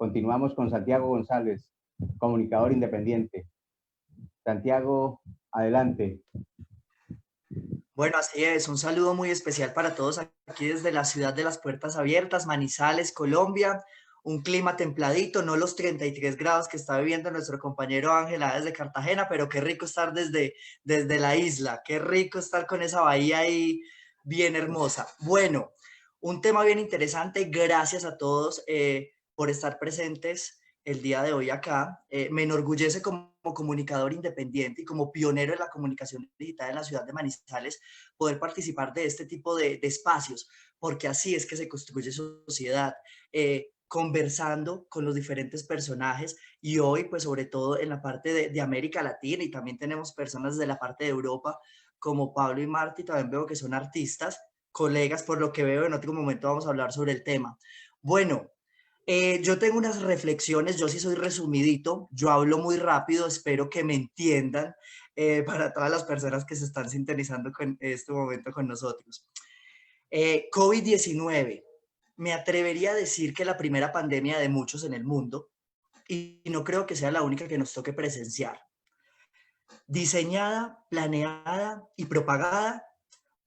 Continuamos con Santiago González, comunicador independiente. Santiago, adelante. Bueno, así es, un saludo muy especial para todos aquí desde la ciudad de las puertas abiertas, Manizales, Colombia. Un clima templadito, no los 33 grados que está viviendo nuestro compañero Ángela desde Cartagena, pero qué rico estar desde la isla, qué rico estar con esa bahía ahí bien hermosa. Bueno, un tema bien interesante, gracias a todos por estar presentes el día de hoy acá. Me enorgullece como comunicador independiente y como pionero en la comunicación digital en la ciudad de Manizales poder participar de este tipo de espacios, porque así es que se construye sociedad. Conversando con los diferentes personajes y hoy pues sobre todo en la parte de América Latina y también tenemos personas de la parte de Europa como Pablo y Marti, también veo que son artistas, colegas por lo que veo, en otro momento vamos a hablar sobre el tema. Bueno, yo tengo unas reflexiones, yo sí soy resumidito, yo hablo muy rápido, espero que me entiendan para todas las personas que se están sintonizando en este momento con nosotros. COVID-19, me atrevería a decir que la primera pandemia de muchos en el mundo y no creo que sea la única que nos toque presenciar. Diseñada, planeada y propagada,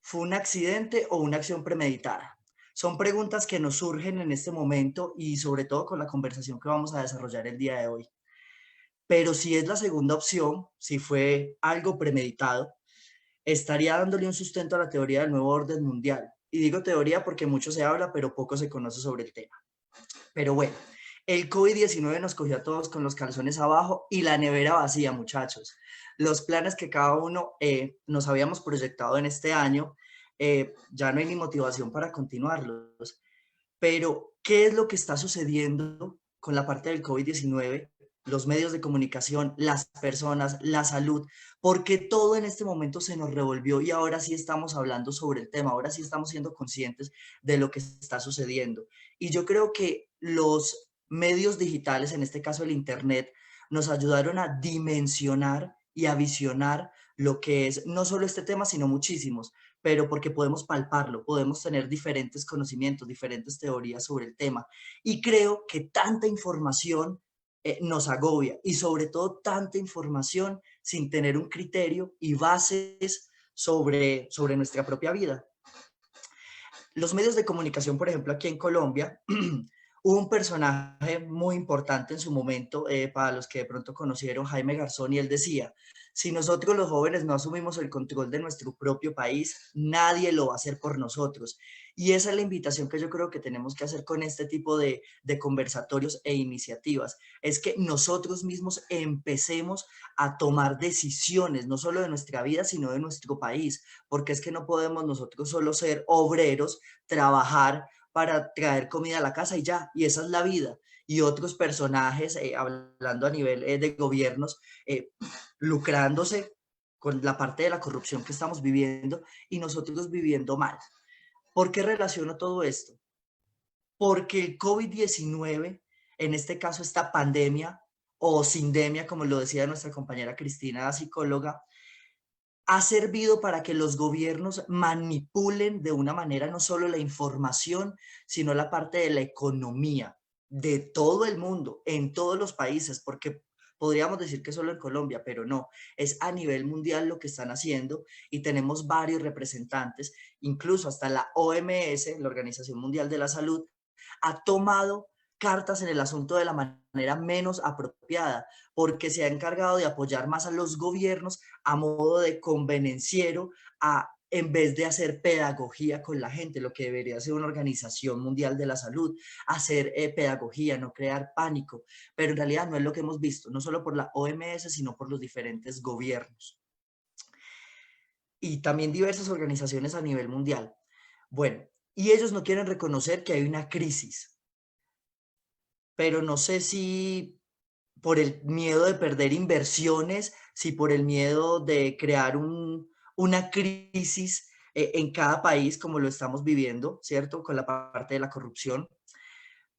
¿fue un accidente o una acción premeditada? Son preguntas que nos surgen en este momento y sobre todo con la conversación que vamos a desarrollar el día de hoy. Pero si es la segunda opción, si fue algo premeditado, estaría dándole un sustento a la teoría del nuevo orden mundial. Y digo teoría porque mucho se habla, pero poco se conoce sobre el tema. Pero bueno, el COVID-19 nos cogió a todos con los calzones abajo y la nevera vacía, muchachos. Los planes que cada uno nos habíamos proyectado en este año, ya no hay ni motivación para continuarlos. Pero, ¿qué es lo que está sucediendo con la parte del COVID-19? Los medios de comunicación, las personas, la salud, porque todo en este momento se nos revolvió y ahora sí estamos hablando sobre el tema, ahora sí estamos siendo conscientes de lo que está sucediendo. Y yo creo que los medios digitales, en este caso el Internet, nos ayudaron a dimensionar y a visionar lo que es no solo este tema, sino muchísimos, pero porque podemos palparlo, podemos tener diferentes conocimientos, diferentes teorías sobre el tema. Y creo que tanta información nos agobia y sobre todo tanta información sin tener un criterio y bases sobre nuestra propia vida. Los medios de comunicación, por ejemplo, aquí en Colombia, hubo un personaje muy importante en su momento, para los que de pronto conocieron, Jaime Garzón, y él decía, si nosotros los jóvenes no asumimos el control de nuestro propio país, nadie lo va a hacer por nosotros. Y esa es la invitación que yo creo que tenemos que hacer con este tipo de conversatorios e iniciativas, es que nosotros mismos empecemos a tomar decisiones, no solo de nuestra vida, sino de nuestro país, porque es que no podemos nosotros solo ser obreros, trabajar para traer comida a la casa y ya, y esa es la vida. Y otros personajes, hablando a nivel de gobiernos, lucrándose con la parte de la corrupción que estamos viviendo y nosotros viviendo mal. ¿Por qué relaciono todo esto? Porque el COVID-19, en este caso esta pandemia o sindemia, como lo decía nuestra compañera Cristina, la psicóloga, ha servido para que los gobiernos manipulen de una manera no solo la información, sino la parte de la economía de todo el mundo, en todos los países, porque podríamos decir que solo en Colombia, pero no, es a nivel mundial lo que están haciendo y tenemos varios representantes, incluso hasta la OMS, la Organización Mundial de la Salud, ha tomado cartas en el asunto de la manera menos apropiada, porque se ha encargado de apoyar más a los gobiernos a modo de convenenciero, en vez de hacer pedagogía con la gente, lo que debería ser una organización mundial de la salud, hacer pedagogía, no crear pánico, pero en realidad no es lo que hemos visto, no solo por la OMS, sino por los diferentes gobiernos y también diversas organizaciones a nivel mundial. Bueno, y ellos no quieren reconocer que hay una crisis, pero no sé si por el miedo de perder inversiones, si por el miedo de crear una crisis en cada país como lo estamos viviendo, ¿cierto? Con la parte de la corrupción.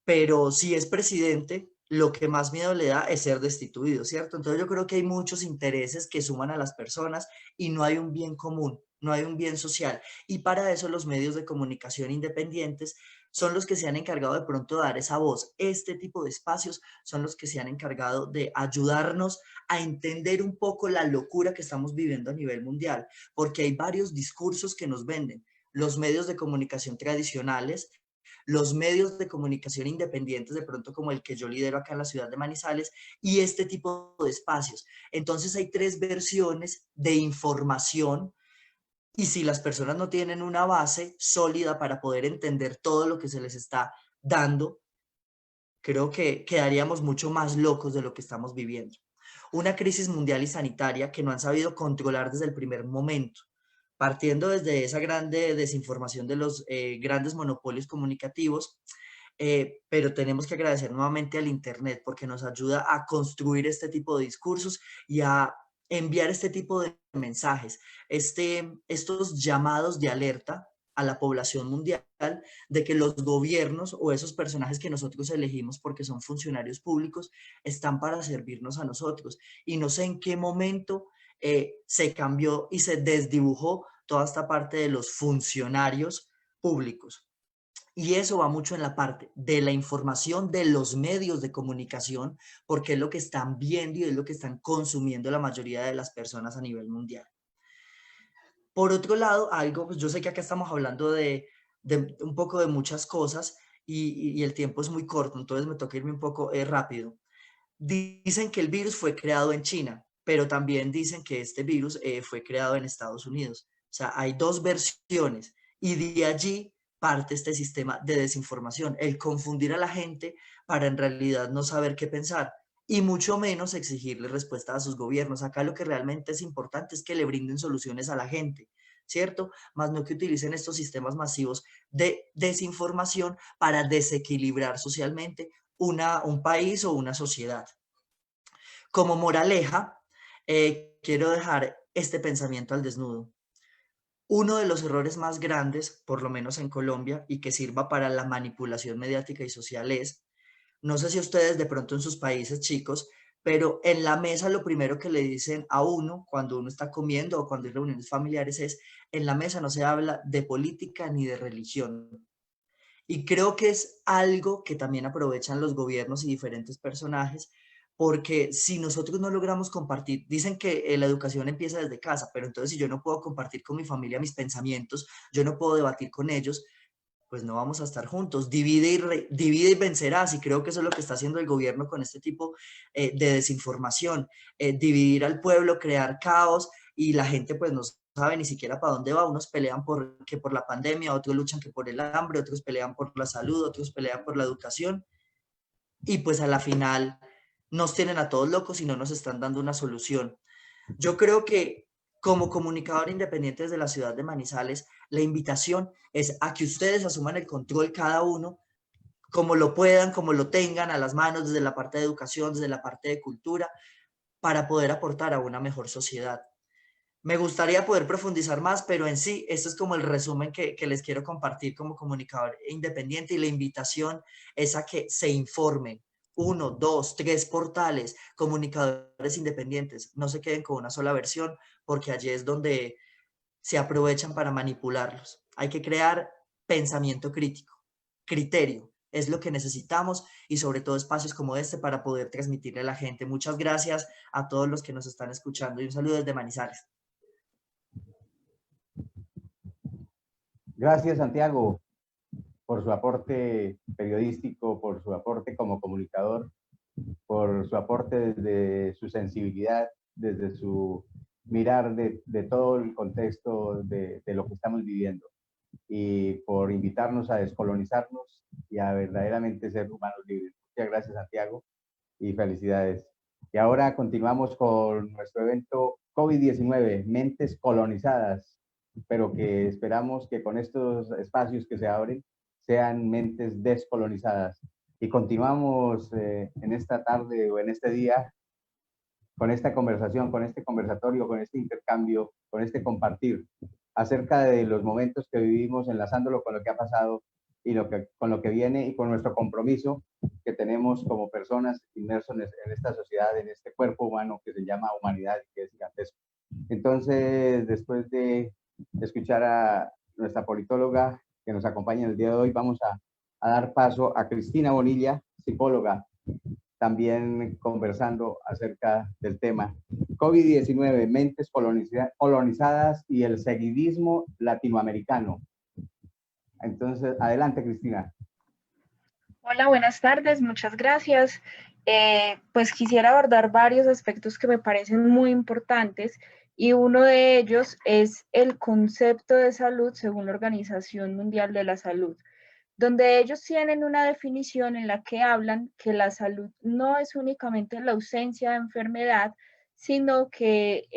Pero si es presidente, lo que más miedo le da es ser destituido, ¿cierto? Entonces yo creo que hay muchos intereses que suman a las personas y no hay un bien común, no hay un bien social. Y para eso los medios de comunicación independientes son los que se han encargado de pronto de dar esa voz. Este tipo de espacios son los que se han encargado de ayudarnos a entender un poco la locura que estamos viviendo a nivel mundial, porque hay varios discursos que nos venden. Los medios de comunicación tradicionales, los medios de comunicación independientes, de pronto como el que yo lidero acá en la ciudad de Manizales, y este tipo de espacios. Entonces hay tres versiones de información y si las personas no tienen una base sólida para poder entender todo lo que se les está dando, creo que quedaríamos mucho más locos de lo que estamos viviendo. Una crisis mundial y sanitaria que no han sabido controlar desde el primer momento, partiendo desde esa grande desinformación de los grandes monopolios comunicativos, pero tenemos que agradecer nuevamente al Internet porque nos ayuda a construir este tipo de discursos y a enviar este tipo de mensajes, estos llamados de alerta a la población mundial de que los gobiernos o esos personajes que nosotros elegimos porque son funcionarios públicos están para servirnos a nosotros. Y no sé en qué momento se cambió y se desdibujó toda esta parte de los funcionarios públicos. Y eso va mucho en la parte de la información de los medios de comunicación, porque es lo que están viendo y es lo que están consumiendo la mayoría de las personas a nivel mundial. Por otro lado, algo, pues yo sé que acá estamos hablando de un poco de muchas cosas y el tiempo es muy corto, entonces me toca irme un poco rápido. Dicen que el virus fue creado en China, pero también dicen que este virus fue creado en Estados Unidos. O sea, hay dos versiones y de allí parte este sistema de desinformación, el confundir a la gente para en realidad no saber qué pensar y mucho menos exigirle respuesta a sus gobiernos. Acá lo que realmente es importante es que le brinden soluciones a la gente, ¿cierto? Más no que utilicen estos sistemas masivos de desinformación para desequilibrar socialmente un país o una sociedad. Como moraleja, quiero dejar este pensamiento al desnudo. Uno de los errores más grandes, por lo menos en Colombia, y que sirva para la manipulación mediática y social es, no sé si ustedes de pronto en sus países chicos, pero en la mesa lo primero que le dicen a uno cuando uno está comiendo o cuando hay reuniones familiares es, en la mesa no se habla de política ni de religión. Y creo que es algo que también aprovechan los gobiernos y diferentes personajes, porque si nosotros no logramos compartir, dicen que la educación empieza desde casa, pero entonces si yo no puedo compartir con mi familia mis pensamientos, yo no puedo debatir con ellos, pues no vamos a estar juntos. Divide y vencerás, y creo que eso es lo que está haciendo el gobierno con este tipo de desinformación, dividir al pueblo, crear caos, y la gente pues no sabe ni siquiera para dónde va. Unos pelean que por la pandemia, otros luchan que por el hambre, otros pelean por la salud, otros pelean por la educación, y pues a la final nos tienen a todos locos y no nos están dando una solución. Yo creo que como comunicador independiente desde la ciudad de Manizales, la invitación es a que ustedes asuman el control cada uno, como lo puedan, como lo tengan a las manos, desde la parte de educación, desde la parte de cultura, para poder aportar a una mejor sociedad. Me gustaría poder profundizar más, pero en sí, esto es como el resumen que les quiero compartir como comunicador independiente, y la invitación es a que se informen. Uno, dos, tres portales, comunicadores independientes. No se queden con una sola versión, porque allí es donde se aprovechan para manipularlos. Hay que crear pensamiento crítico, criterio. Es lo que necesitamos y sobre todo espacios como este para poder transmitirle a la gente. Muchas gracias a todos los que nos están escuchando y un saludo desde Manizales. Gracias, Santiago, por su aporte periodístico, por su aporte como comunicador, por su aporte desde su sensibilidad, desde su mirar de todo el contexto de lo que estamos viviendo, y por invitarnos a descolonizarnos y a verdaderamente ser humanos libres. Muchas gracias, Santiago, y felicidades. Y ahora continuamos con nuestro evento COVID-19, Mentes Colonizadas, pero que esperamos que con estos espacios que se abren sean mentes descolonizadas. Y continuamos en esta tarde o en este día con esta conversación, con este conversatorio, con este intercambio, con este compartir acerca de los momentos que vivimos, enlazándolo con lo que ha pasado y con lo que viene, y con nuestro compromiso que tenemos como personas inmersos en esta sociedad, en este cuerpo humano que se llama humanidad y que es gigantesco. Entonces, después de escuchar a nuestra politóloga que nos acompaña el día de hoy, vamos a a dar paso a Cristina Bonilla, psicóloga, también conversando acerca del tema COVID-19, mentes colonizadas y el seguidismo latinoamericano. Entonces, adelante, Cristina. Hola, buenas tardes, muchas gracias. Pues quisiera abordar varios aspectos que me parecen muy importantes y uno de ellos es el concepto de salud según la Organización Mundial de la Salud, donde ellos tienen una definición en la que hablan que la salud no es únicamente la ausencia de enfermedad, sino que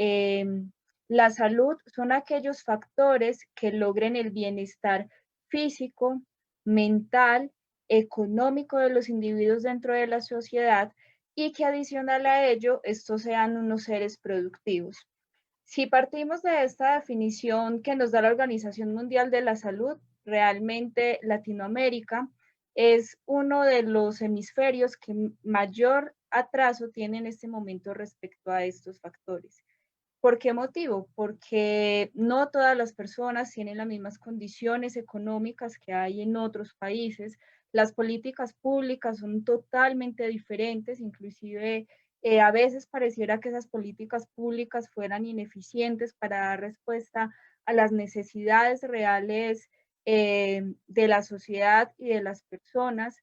la salud son aquellos factores que logren el bienestar físico, mental, económico de los individuos dentro de la sociedad y que adicional a ello, estos sean unos seres productivos. Si partimos de esta definición que nos da la Organización Mundial de la Salud, realmente Latinoamérica es uno de los hemisferios que mayor atraso tiene en este momento respecto a estos factores. ¿Por qué motivo? Porque no todas las personas tienen las mismas condiciones económicas que hay en otros países. Las políticas públicas son totalmente diferentes, inclusive a veces pareciera que esas políticas públicas fueran ineficientes para dar respuesta a las necesidades reales de la sociedad y de las personas.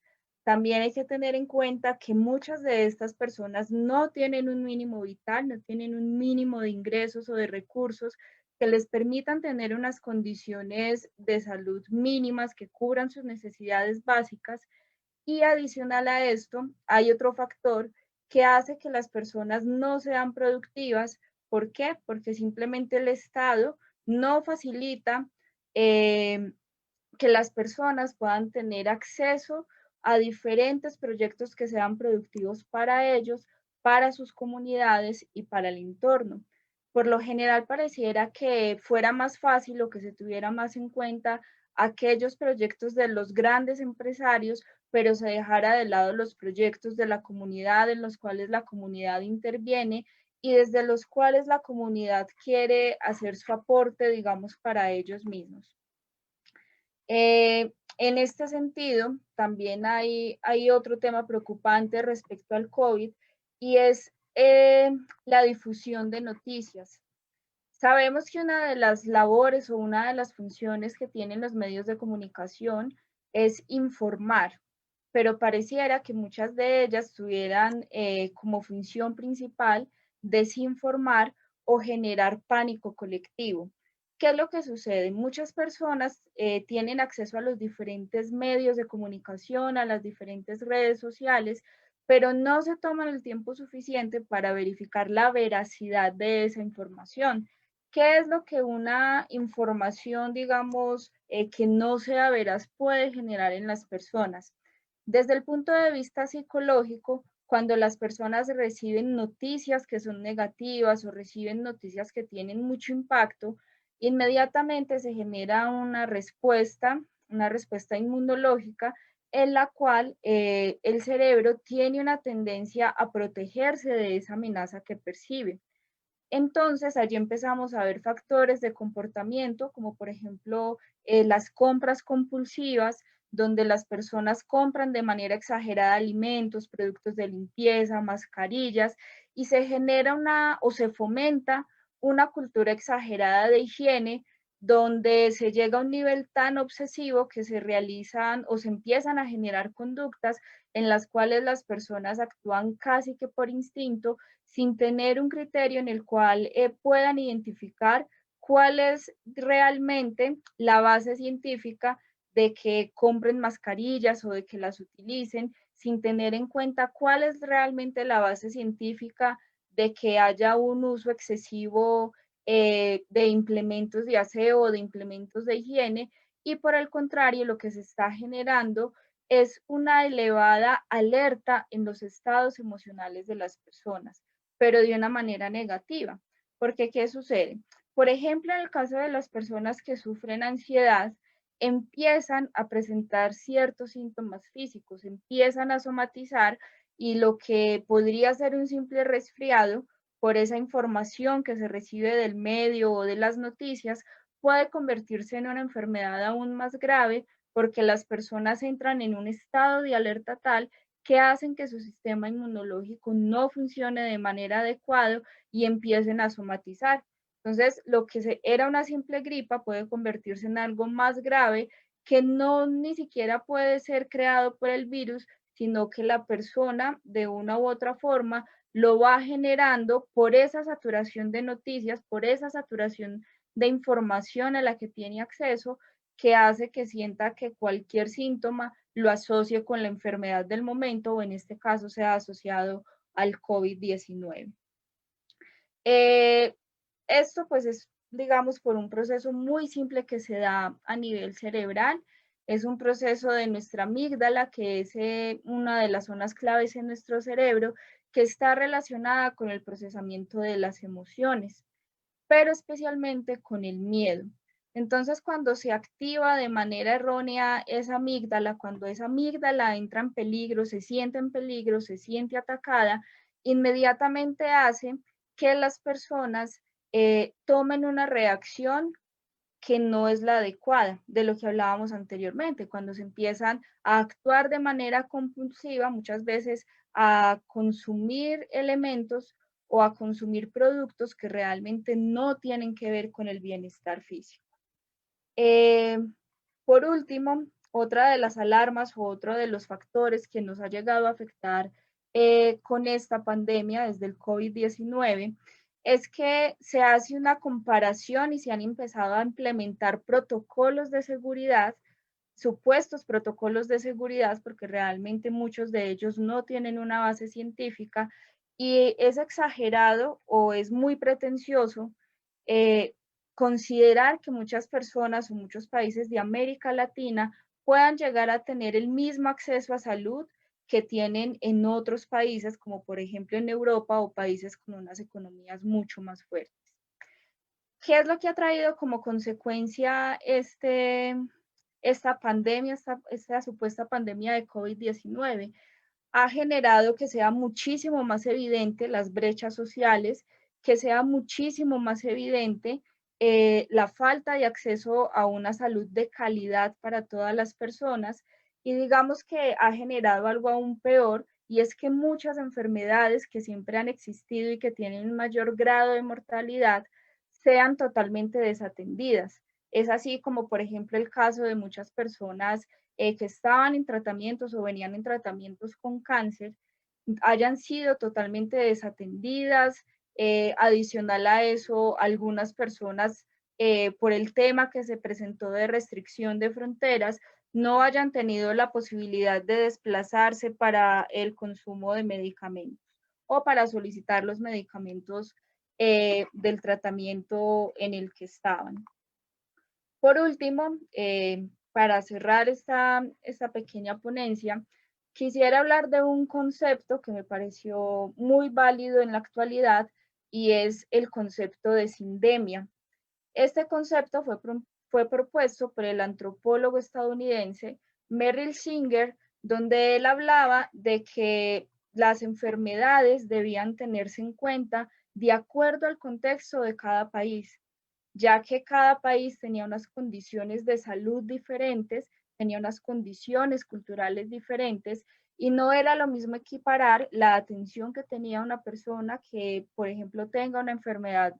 También hay que tener en cuenta que muchas de estas personas no tienen un mínimo vital, no tienen un mínimo de ingresos o de recursos que les permitan tener unas condiciones de salud mínimas que cubran sus necesidades básicas. Y adicional a esto, hay otro factor que hace que las personas no sean productivas. ¿Por qué? Porque simplemente el Estado no facilita que las personas puedan tener acceso a diferentes proyectos que sean productivos para ellos, para sus comunidades y para el entorno. Por lo general pareciera que fuera más fácil o que se tuviera más en cuenta aquellos proyectos de los grandes empresarios, pero se dejara de lado los proyectos de la comunidad en los cuales la comunidad interviene y desde los cuales la comunidad quiere hacer su aporte, digamos, para ellos mismos. En este sentido, también hay otro tema preocupante respecto al COVID y es la difusión de noticias. Sabemos que una de las labores o una de las funciones que tienen los medios de comunicación es informar, pero pareciera que muchas de ellas tuvieran como función principal desinformar o generar pánico colectivo. ¿Qué es lo que sucede? Muchas personas tienen acceso a los diferentes medios de comunicación, a las diferentes redes sociales, pero no se toman el tiempo suficiente para verificar la veracidad de esa información. ¿Qué es lo que una información, digamos, que no sea veraz puede generar en las personas? Desde el punto de vista psicológico, cuando las personas reciben noticias que son negativas o reciben noticias que tienen mucho impacto, inmediatamente se genera una respuesta inmunológica en la cual el cerebro tiene una tendencia a protegerse de esa amenaza que percibe. Entonces, allí empezamos a ver factores de comportamiento, como por ejemplo las compras compulsivas, donde las personas compran de manera exagerada alimentos, productos de limpieza, mascarillas, y se genera o se fomenta una cultura exagerada de higiene, donde se llega a un nivel tan obsesivo que se realizan o se empiezan a generar conductas en las cuales las personas actúan casi que por instinto, sin tener un criterio en el cual puedan identificar cuál es realmente la base científica de que compren mascarillas o de que las utilicen, sin tener en cuenta cuál es realmente la base científica de que haya un uso excesivo de implementos de aseo o de implementos de higiene, y por el contrario, lo que se está generando es una elevada alerta en los estados emocionales de las personas, pero de una manera negativa. Porque, ¿qué sucede? Por ejemplo, en el caso de las personas que sufren ansiedad, empiezan a presentar ciertos síntomas físicos, empiezan a somatizar y lo que podría ser un simple resfriado, por esa información que se recibe del medio o de las noticias, puede convertirse en una enfermedad aún más grave porque las personas entran en un estado de alerta tal que hacen que su sistema inmunológico no funcione de manera adecuada y empiecen a somatizar. Entonces, lo que era una simple gripa puede convertirse en algo más grave que no ni siquiera puede ser creado por el virus, sino que la persona de una u otra forma lo va generando por esa saturación de noticias, por esa saturación de información a la que tiene acceso, que hace que sienta que cualquier síntoma lo asocie con la enfermedad del momento o en este caso sea asociado al COVID-19. Esto pues es, digamos, por un proceso muy simple que se da a nivel cerebral. Es un proceso de nuestra amígdala, que es una de las zonas claves en nuestro cerebro, que está relacionada con el procesamiento de las emociones, pero especialmente con el miedo. Entonces, cuando se activa de manera errónea esa amígdala, cuando esa amígdala entra en peligro, se siente atacada, inmediatamente hace que las personas tomen una reacción que no es la adecuada, de lo que hablábamos anteriormente, cuando se empiezan a actuar de manera compulsiva, muchas veces a consumir elementos o a consumir productos que realmente no tienen que ver con el bienestar físico. Por último, otra de las alarmas o otro de los factores que nos ha llegado a afectar con esta pandemia desde el COVID-19 es que se hace una comparación y se han empezado a implementar protocolos de seguridad, supuestos protocolos de seguridad, porque realmente muchos de ellos no tienen una base científica y es exagerado o es muy pretencioso eh, considerar que muchas personas o muchos países de América Latina puedan llegar a tener el mismo acceso a salud que tienen en otros países, como por ejemplo en Europa o países con unas economías mucho más fuertes. ¿Qué es lo que ha traído como consecuencia esta pandemia, esta supuesta pandemia de COVID-19? Ha generado que sea muchísimo más evidente las brechas sociales, que sea muchísimo más evidente la falta de acceso a una salud de calidad para todas las personas y digamos que ha generado algo aún peor y es que muchas enfermedades que siempre han existido y que tienen un mayor grado de mortalidad sean totalmente desatendidas. Es así como, por ejemplo, el caso de muchas personas que estaban en tratamientos o venían en tratamientos con cáncer, hayan sido totalmente desatendidas. Adicional a eso, algunas personas, por el tema que se presentó de restricción de fronteras, no hayan tenido la posibilidad de desplazarse para el consumo de medicamentos o para solicitar los medicamentos del tratamiento en el que estaban. Por último, para cerrar esta pequeña ponencia, quisiera hablar de un concepto que me pareció muy válido en la actualidad y es el concepto de sindemia. Este concepto fue propuesto por el antropólogo estadounidense Merrill Singer, donde él hablaba de que las enfermedades debían tenerse en cuenta de acuerdo al contexto de cada país, ya que cada país tenía unas condiciones de salud diferentes, tenía unas condiciones culturales diferentes y no era lo mismo equiparar la atención que tenía una persona que, por ejemplo, tenga una enfermedad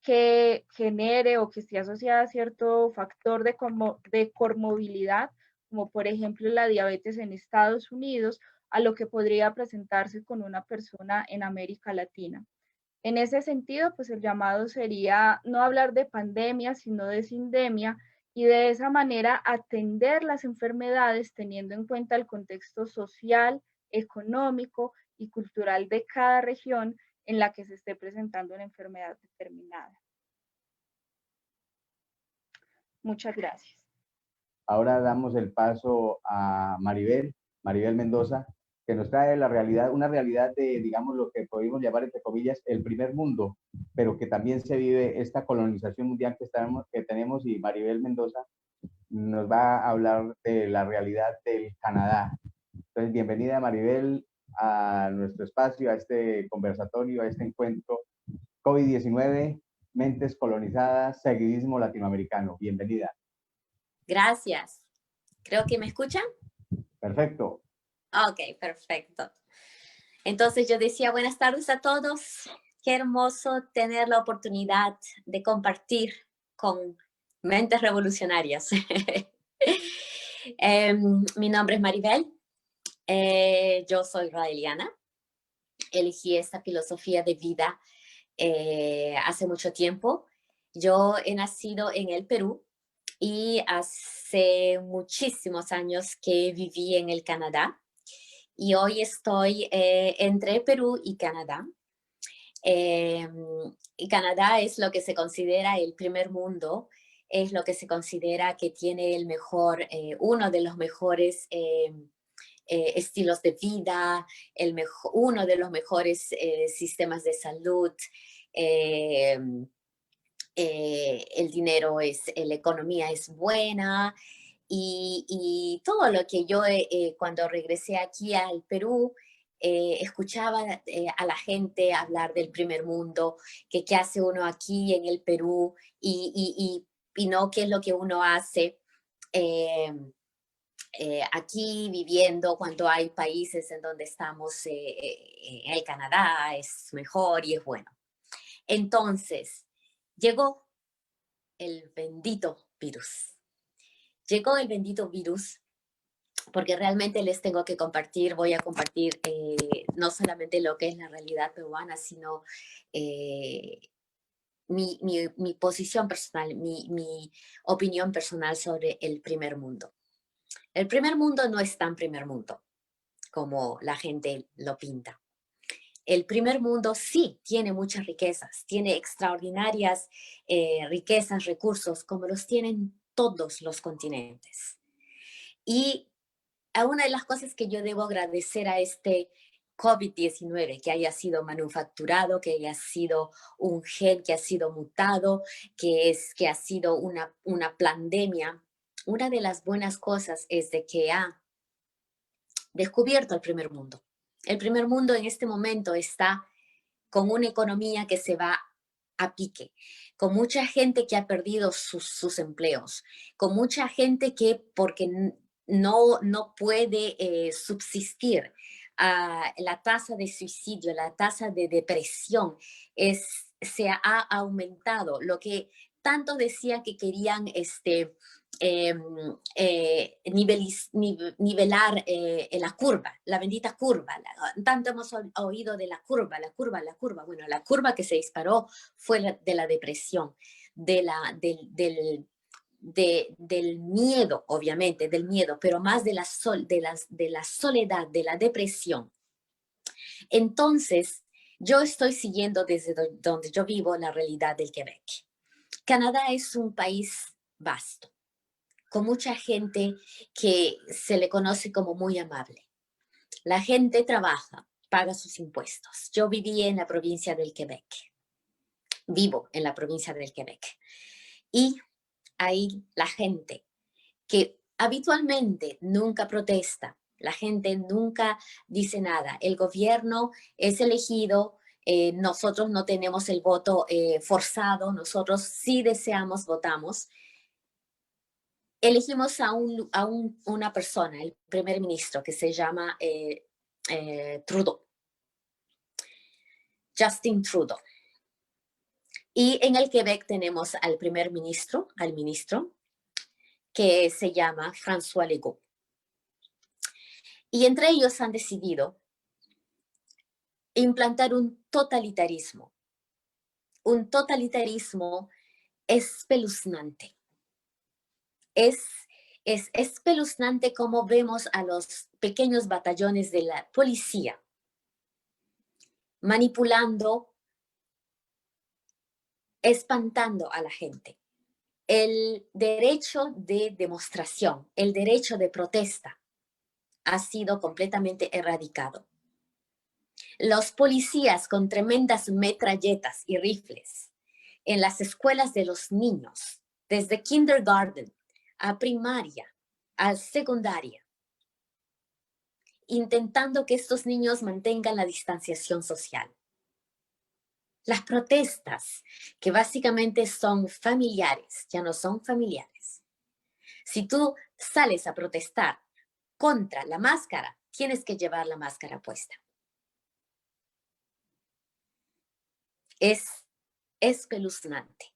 que genere o que esté asociada a cierto factor de comorbilidad, como por ejemplo la diabetes en Estados Unidos, a lo que podría presentarse con una persona en América Latina. En ese sentido, pues el llamado sería no hablar de pandemia, sino de sindemia, y de esa manera atender las enfermedades teniendo en cuenta el contexto social, económico y cultural de cada región en la que se esté presentando una enfermedad determinada. Muchas gracias. Ahora damos el paso a Maribel Mendoza, que nos trae la realidad, una realidad de, digamos, lo que podemos llamar, entre comillas, el primer mundo, pero que también se vive esta colonización mundial que tenemos, y Maribel Mendoza nos va a hablar de la realidad del Canadá. Entonces, bienvenida Maribel a nuestro espacio, a este conversatorio, a este encuentro COVID-19, mentes colonizadas, seguidismo latinoamericano. Bienvenida. Gracias. Creo que me escuchan. Perfecto. Ok, perfecto. Entonces yo decía, buenas tardes a todos. Qué hermoso tener la oportunidad de compartir con mentes revolucionarias. Mi nombre es Maribel. Yo soy raeliana. Elegí esta filosofía de vida hace mucho tiempo. Yo he nacido en el Perú y hace muchísimos años que viví en el Canadá. Y hoy estoy entre Perú y Canadá. Y Canadá es lo que se considera el primer mundo, es lo que se considera que tiene el mejor, uno de los mejores estilos de vida, uno de los mejores sistemas de salud. El dinero la economía es buena y todo lo que yo cuando regresé aquí al Perú, escuchaba a la gente hablar del primer mundo, que qué hace uno aquí en el Perú y no qué es lo que uno hace aquí viviendo cuando hay países en donde estamos, el Canadá es mejor y es bueno. Entonces, llegó el bendito virus. Llegó el bendito virus porque realmente les tengo que compartir, voy a compartir no solamente lo que es la realidad peruana, sino mi posición personal, mi opinión personal sobre el primer mundo. El primer mundo no es tan primer mundo como la gente lo pinta. El primer mundo sí tiene muchas riquezas, tiene extraordinarias riquezas, recursos, como los tienen todos los continentes. Y una de las cosas que yo debo agradecer a este COVID-19, que haya sido manufacturado, que haya sido un gen que ha sido mutado, que ha sido una pandemia, una de las buenas cosas es de que ha descubierto el primer mundo. El primer mundo en este momento está con una economía que se va a pique, con mucha gente que ha perdido sus empleos, con mucha gente que porque no puede subsistir, la tasa de suicidio, la tasa de depresión se ha aumentado. Lo que tanto decía que querían nivelar la curva, la bendita curva. Tanto hemos oído de la curva. Bueno, la curva que se disparó fue de la depresión, del miedo, obviamente, del miedo, pero más de la soledad, de la depresión. Entonces, yo estoy siguiendo desde donde yo vivo la realidad del Quebec. Canadá es un país vasto, con mucha gente que se le conoce como muy amable. La gente trabaja, paga sus impuestos. Yo viví en la provincia del Quebec. Vivo en la provincia del Quebec. Y ahí la gente que habitualmente nunca protesta, la gente nunca dice nada. El gobierno es elegido, nosotros no tenemos el voto forzado, nosotros sí deseamos, votamos. Elegimos a una persona, el primer ministro, que se llama Trudeau, Justin Trudeau. Y en el Quebec tenemos al primer ministro, que se llama François Legault. Y entre ellos han decidido implantar un totalitarismo espeluznante. Es espeluznante cómo vemos a los pequeños batallones de la policía manipulando, espantando a la gente. El derecho de demostración, el derecho de protesta ha sido completamente erradicado. Los policías con tremendas metralletas y rifles en las escuelas de los niños, desde kindergarten a primaria, a secundaria, intentando que estos niños mantengan la distanciación social. Las protestas, que básicamente son familiares, ya no son familiares, Si tú sales a protestar contra la máscara, tienes que llevar la máscara puesta. Es espeluznante.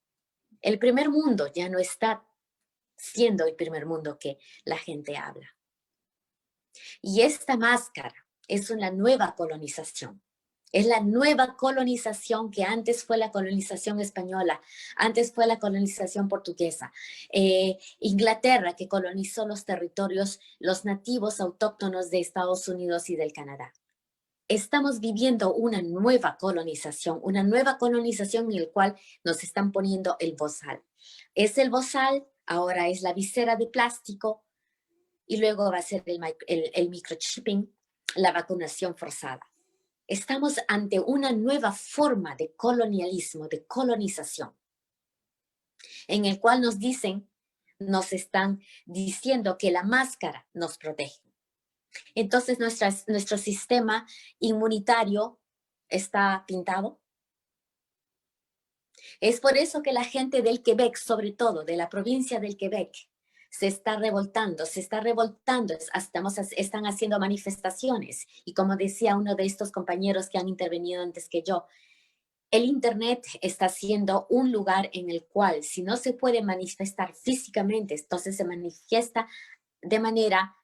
El primer mundo ya no está siendo el primer mundo que la gente habla. Y esta máscara es una nueva colonización. Es la nueva colonización que antes fue la colonización española, antes fue la colonización portuguesa. Inglaterra, que colonizó los territorios, los nativos autóctonos de Estados Unidos y del Canadá. Estamos viviendo una nueva colonización en la cual nos están poniendo el bozal. Es el bozal, ahora es la visera de plástico, y luego va a ser el microchipping, la vacunación forzada. Estamos ante una nueva forma de colonialismo, de colonización, en el cual nos están diciendo que la máscara nos protege. Entonces nuestro sistema inmunitario está pintado. Es por eso que la gente del Quebec, sobre todo de la provincia del Quebec, se está revoltando, están haciendo manifestaciones. Y como decía uno de estos compañeros que han intervenido antes que yo, el Internet está siendo un lugar en el cual, si no se puede manifestar físicamente, entonces se manifiesta de manera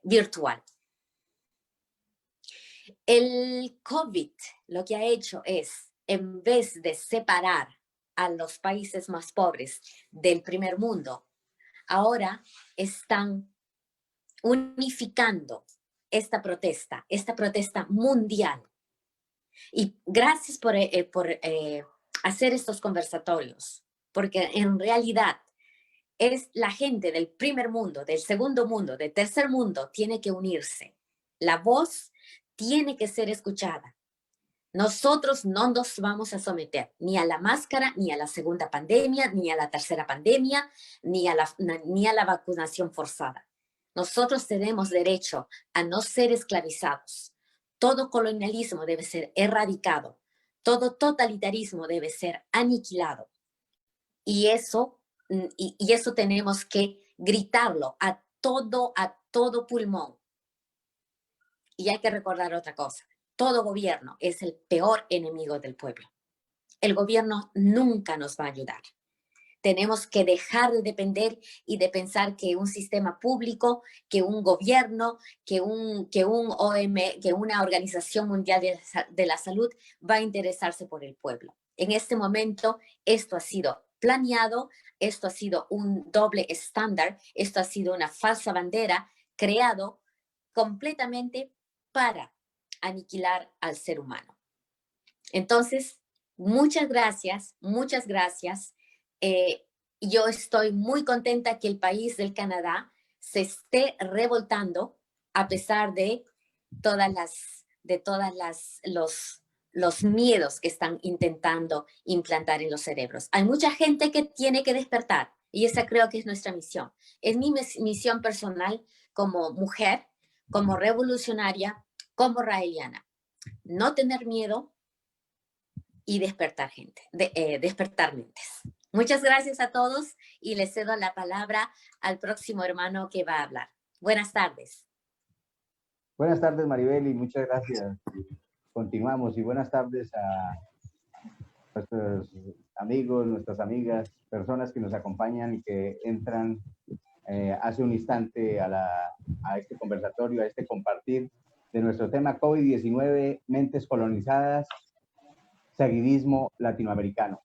virtual. El COVID lo que ha hecho es, en vez de separar a los países más pobres del primer mundo, ahora están unificando esta protesta mundial. Y gracias por hacer estos conversatorios, porque en realidad es la gente del primer mundo, del segundo mundo, del tercer mundo, tiene que unirse. La voz tiene que ser escuchada. Nosotros no nos vamos a someter ni a la máscara, ni a la segunda pandemia, ni a la tercera pandemia, ni a la vacunación forzada. Nosotros tenemos derecho a no ser esclavizados. Todo colonialismo debe ser erradicado. Todo totalitarismo debe ser aniquilado. Y eso tenemos que gritarlo a todo pulmón. Y hay que recordar otra cosa. Todo gobierno es el peor enemigo del pueblo. El gobierno nunca nos va a ayudar. Tenemos que dejar de depender y de pensar que un sistema público, que un gobierno, que una Organización Mundial de la Salud va a interesarse por el pueblo. En este momento, esto ha sido planeado, esto ha sido un doble estándar, esto ha sido una falsa bandera creado completamente para aniquilar al ser humano. Entonces, muchas gracias, muchas gracias. Yo estoy muy contenta que el país del Canadá se esté revoltando a pesar de los miedos que están intentando implantar en los cerebros. Hay mucha gente que tiene que despertar y esa creo que es nuestra misión. Es mi misión personal como mujer, como revolucionaria, como raeliana. No tener miedo y despertar despertar mentes. Muchas gracias a todos y les cedo la palabra al próximo hermano que va a hablar. Buenas tardes. Buenas tardes, Maribel, y muchas gracias. Continuamos y buenas tardes a nuestros amigos, nuestras amigas, personas que nos acompañan y que entran hace un instante a este conversatorio, a este compartir de nuestro tema COVID-19, mentes colonizadas, seguidismo latinoamericano.